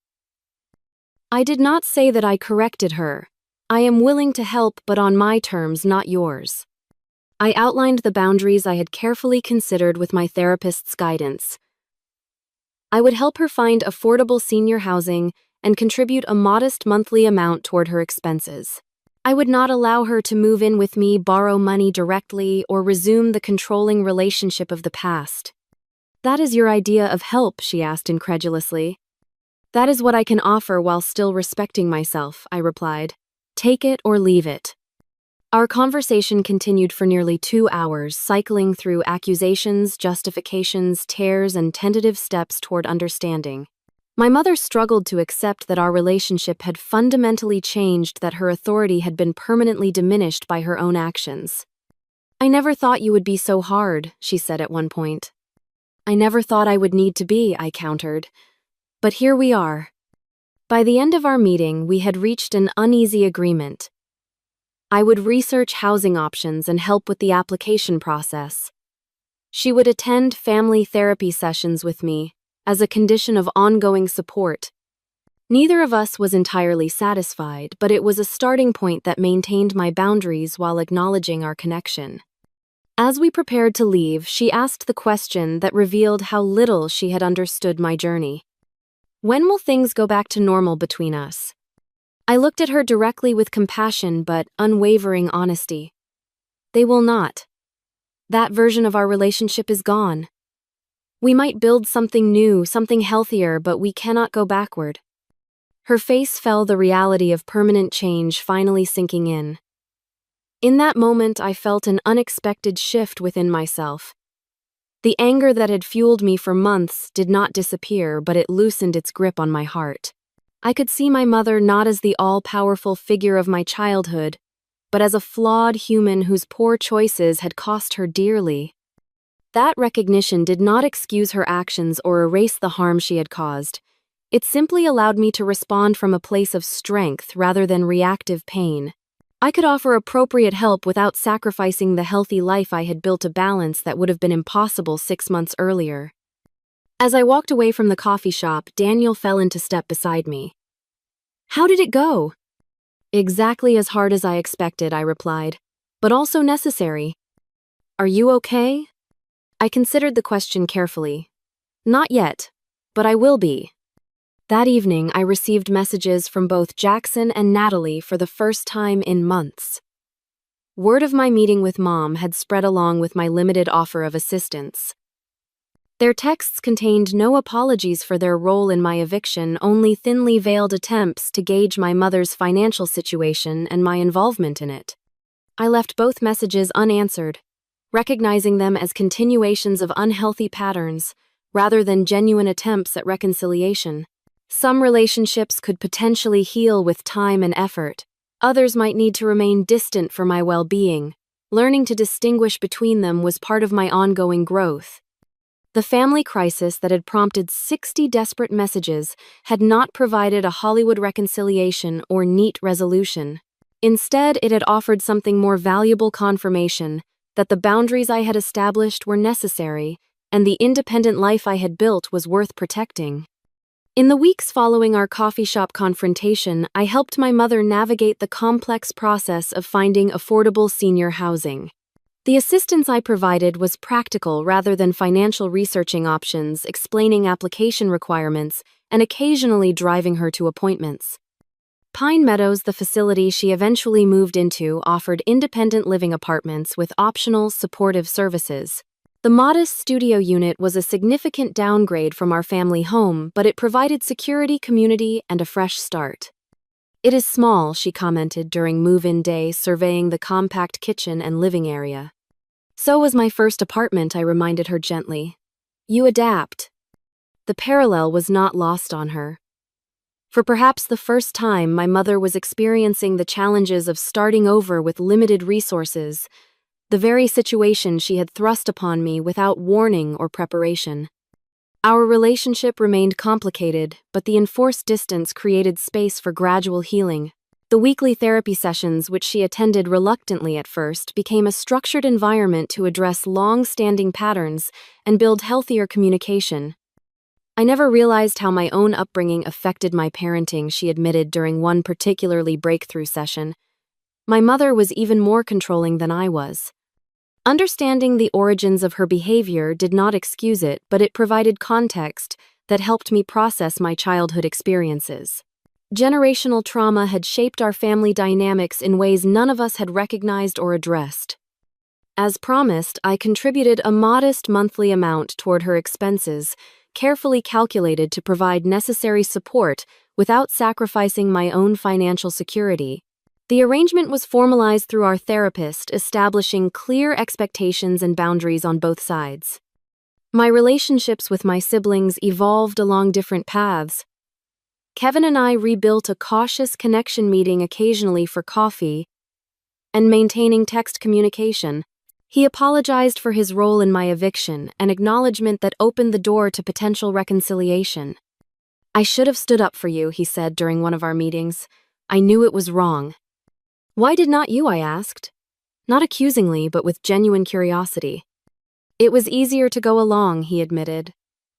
I did not say that I corrected her. I am willing to help, but on my terms, not yours. I outlined the boundaries I had carefully considered with my therapist's guidance. I would help her find affordable senior housing and contribute a modest monthly amount toward her expenses. I would not allow her to move in with me, borrow money directly, or resume the controlling relationship of the past. That is your idea of help? She asked incredulously. That is what I can offer while still respecting myself, I replied. Take it or leave it. Our conversation continued for nearly 2 hours, cycling through accusations, justifications, tears, and tentative steps toward understanding. My mother struggled to accept that our relationship had fundamentally changed, that her authority had been permanently diminished by her own actions. I never thought you would be so hard, she said at one point. I never thought I would need to be, I countered. But here we are. By the end of our meeting, we had reached an uneasy agreement. I would research housing options and help with the application process. She would attend family therapy sessions with me as a condition of ongoing support. Neither of us was entirely satisfied, but it was a starting point that maintained my boundaries while acknowledging our connection. As we prepared to leave, she asked the question that revealed how little she had understood my journey. When will things go back to normal between us? I looked at her directly with compassion but unwavering honesty. They will not. That version of our relationship is gone. We might build something new, something healthier, but we cannot go backward. Her face fell, the reality of permanent change finally sinking in. In that moment, I felt an unexpected shift within myself. The anger that had fueled me for months did not disappear, but it loosened its grip on my heart. I could see my mother not as the all-powerful figure of my childhood, but as a flawed human whose poor choices had cost her dearly. That recognition did not excuse her actions or erase the harm she had caused. It simply allowed me to respond from a place of strength rather than reactive pain. I could offer appropriate help without sacrificing the healthy life I had built, a balance that would have been impossible 6 months earlier. As I walked away from the coffee shop, Daniel fell into step beside me. "How did it go?" "Exactly as hard as I expected," I replied, "but also necessary." "Are you okay?" I considered the question carefully. "Not yet, but I will be." That evening, I received messages from both Jackson and Natalie for the first time in months. Word of my meeting with Mom had spread along with my limited offer of assistance. Their texts contained no apologies for their role in my eviction, only thinly veiled attempts to gauge my mother's financial situation and my involvement in it. I left both messages unanswered, recognizing them as continuations of unhealthy patterns rather than genuine attempts at reconciliation. Some relationships could potentially heal with time and effort. Others might need to remain distant for my well-being. Learning to distinguish between them was part of my ongoing growth. The family crisis that had prompted 60 desperate messages had not provided a Hollywood reconciliation or neat resolution. Instead, it had offered something more valuable: confirmation that the boundaries I had established were necessary and the independent life I had built was worth protecting. In the weeks following our coffee shop confrontation, I helped my mother navigate the complex process of finding affordable senior housing. The assistance I provided was practical rather than financial, researching options, explaining application requirements, and occasionally driving her to appointments. Pine Meadows, the facility she eventually moved into, offered independent living apartments with optional supportive services. The modest studio unit was a significant downgrade from our family home, but it provided security, community, and a fresh start. "It is small," she commented during move-in day, surveying the compact kitchen and living area. "So was my first apartment," I reminded her gently. "You adapt." The parallel was not lost on her. For perhaps the first time, my mother was experiencing the challenges of starting over with limited resources, the very situation she had thrust upon me without warning or preparation. Our relationship remained complicated, but the enforced distance created space for gradual healing. The weekly therapy sessions, which she attended reluctantly at first, became a structured environment to address long-standing patterns and build healthier communication. "I never realized how my own upbringing affected my parenting," she admitted during one particularly breakthrough session. "My mother was even more controlling than I was." Understanding the origins of her behavior did not excuse it, but it provided context that helped me process my childhood experiences. Generational trauma had shaped our family dynamics in ways none of us had recognized or addressed. As promised, I contributed a modest monthly amount toward her expenses, carefully calculated to provide necessary support without sacrificing my own financial security. The arrangement was formalized through our therapist, establishing clear expectations and boundaries on both sides. My relationships with my siblings evolved along different paths. Kevin and I rebuilt a cautious connection, meeting occasionally for coffee and maintaining text communication. He apologized for his role in my eviction, an acknowledgement that opened the door to potential reconciliation. "I should have stood up for you," he said during one of our meetings. "I knew it was wrong." "Why did not you?" I asked, not accusingly, but with genuine curiosity. "It was easier to go along," he admitted.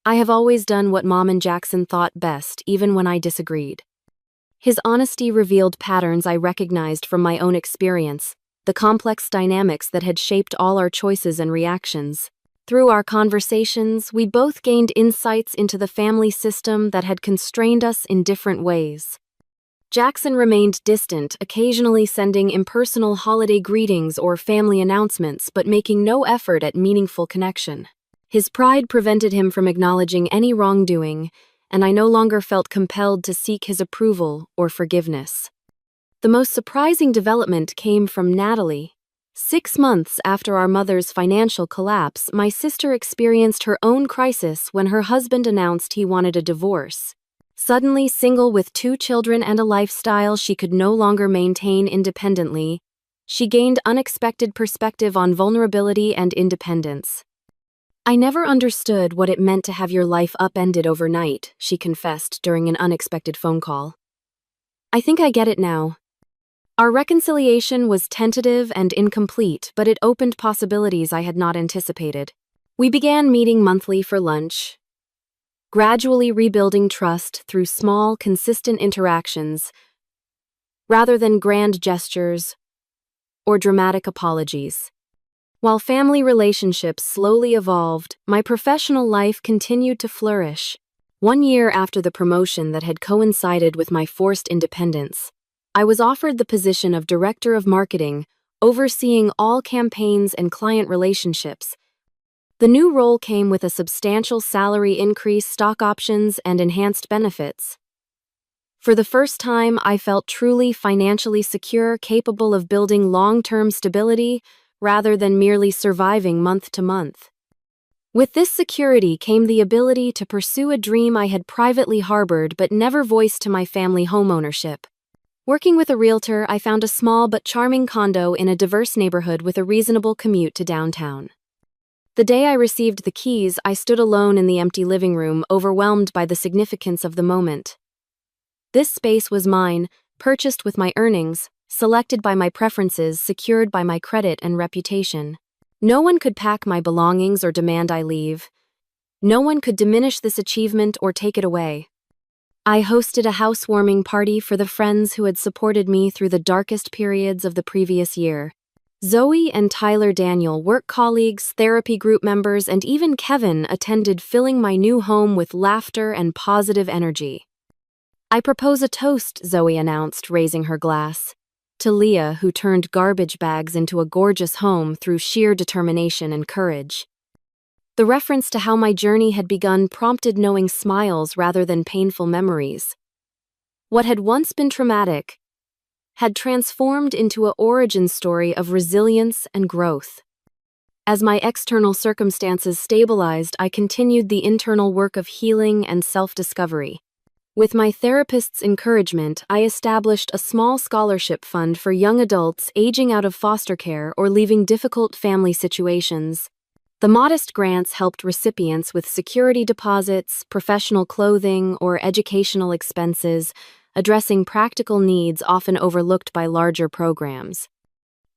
I have always done what Mom and Jackson thought best, even when I disagreed. His honesty revealed patterns I recognized from my own experience, the complex dynamics that had shaped all our choices and reactions. Through our conversations, we both gained insights into the family system that had constrained us in different ways. Jackson remained distant, occasionally sending impersonal holiday greetings or family announcements, but making no effort at meaningful connection. His pride prevented him from acknowledging any wrongdoing, and I no longer felt compelled to seek his approval or forgiveness. The most surprising development came from Natalie. 6 months after our mother's financial collapse, my sister experienced her own crisis when her husband announced he wanted a divorce. Suddenly single with 2 children and a lifestyle she could no longer maintain independently, she gained unexpected perspective on vulnerability and independence. "I never understood what it meant to have your life upended overnight," she confessed during an unexpected phone call. "I think I get it now." Our reconciliation was tentative and incomplete, but it opened possibilities I had not anticipated. We began meeting monthly for lunch, gradually rebuilding trust through small, consistent interactions, rather than grand gestures or dramatic apologies. While family relationships slowly evolved, my professional life continued to flourish. 1 year after the promotion that had coincided with my forced independence, I was offered the position of Director of Marketing, overseeing all campaigns and client relationships. The new role came with a substantial salary increase, stock options, and enhanced benefits. For the first time, I felt truly financially secure, capable of building long-term stability rather than merely surviving month to month. With this security came the ability to pursue a dream I had privately harbored but never voiced to my family: homeownership. Working with a realtor, I found a small but charming condo in a diverse neighborhood with a reasonable commute to downtown. The day I received the keys, I stood alone in the empty living room, overwhelmed by the significance of the moment. This space was mine, purchased with my earnings, selected by my preferences, secured by my credit and reputation. No one could pack my belongings or demand I leave. No one could diminish this achievement or take it away. I hosted a housewarming party for the friends who had supported me through the darkest periods of the previous year. Zoe and Tyler Daniel, work colleagues, therapy group members, and even Kevin attended, filling my new home with laughter and positive energy. "I propose a toast," Zoe announced, raising her glass. "To Leah, who turned garbage bags into a gorgeous home through sheer determination and courage." The reference to how my journey had begun prompted knowing smiles rather than painful memories. What had once been traumatic had transformed into an origin story of resilience and growth. As my external circumstances stabilized, I continued the internal work of healing and self-discovery. With my therapist's encouragement, I established a small scholarship fund for young adults aging out of foster care or leaving difficult family situations. The modest grants helped recipients with security deposits, professional clothing, or educational expenses, addressing practical needs often overlooked by larger programs.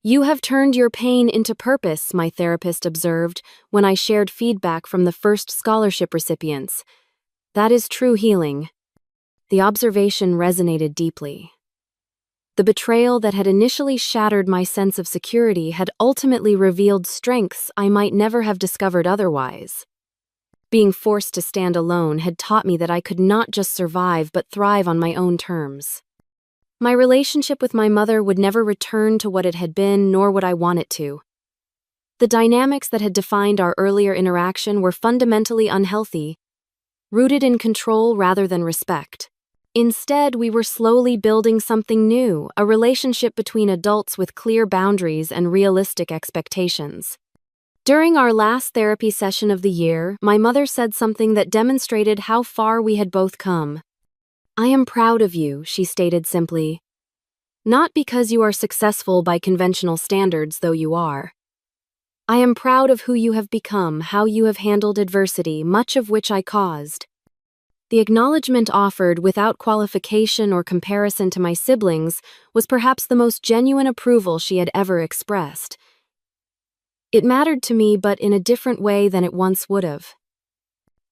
"You have turned your pain into purpose," my therapist observed when I shared feedback from the first scholarship recipients. "That is true healing." The observation resonated deeply. The betrayal that had initially shattered my sense of security had ultimately revealed strengths I might never have discovered otherwise. Being forced to stand alone had taught me that I could not just survive but thrive on my own terms. My relationship with my mother would never return to what it had been, nor would I want it to. The dynamics that had defined our earlier interaction were fundamentally unhealthy, rooted in control rather than respect. Instead, we were slowly building something new, a relationship between adults with clear boundaries and realistic expectations. During our last therapy session of the year, my mother said something that demonstrated how far we had both come. "I am proud of you," she stated simply. "Not because you are successful by conventional standards, though you are. I am proud of who you have become, how you have handled adversity, much of which I caused." The acknowledgement, offered without qualification or comparison to my siblings, was perhaps the most genuine approval she had ever expressed. It mattered to me, but in a different way than it once would have.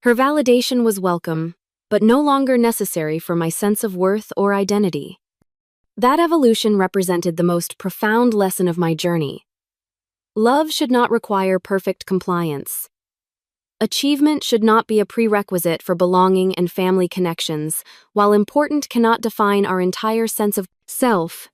Her validation was welcome, but no longer necessary for my sense of worth or identity. That evolution represented the most profound lesson of my journey. Love should not require perfect compliance. Achievement should not be a prerequisite for belonging and family connections, while important cannot define our entire sense of self.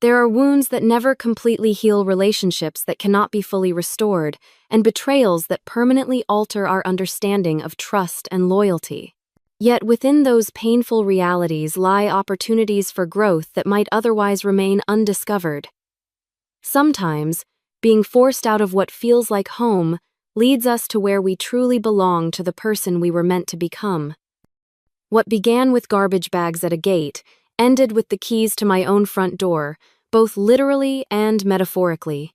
There are wounds that never completely heal, relationships that cannot be fully restored, and betrayals that permanently alter our understanding of trust and loyalty. Yet within those painful realities lie opportunities for growth that might otherwise remain undiscovered. Sometimes, being forced out of what feels like home leads us to where we truly belong, to the person we were meant to become. What began with garbage bags at a gate ended with the keys to my own front door, both literally and metaphorically.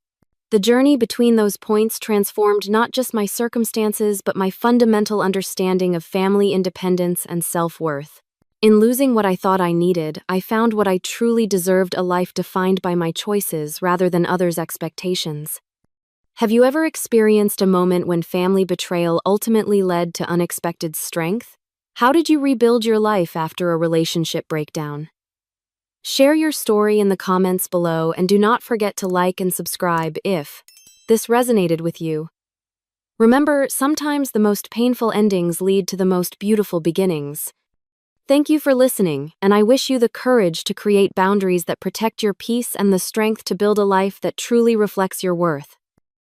The journey between those points transformed not just my circumstances, but my fundamental understanding of family independence and self-worth. In losing what I thought I needed, I found what I truly deserved: a life defined by my choices rather than others' expectations. Have you ever experienced a moment when family betrayal ultimately led to unexpected strength? How did you rebuild your life after a relationship breakdown? Share your story in the comments below, and do not forget to like and subscribe if this resonated with you. Remember, sometimes the most painful endings lead to the most beautiful beginnings. Thank you for listening, and I wish you the courage to create boundaries that protect your peace and the strength to build a life that truly reflects your worth.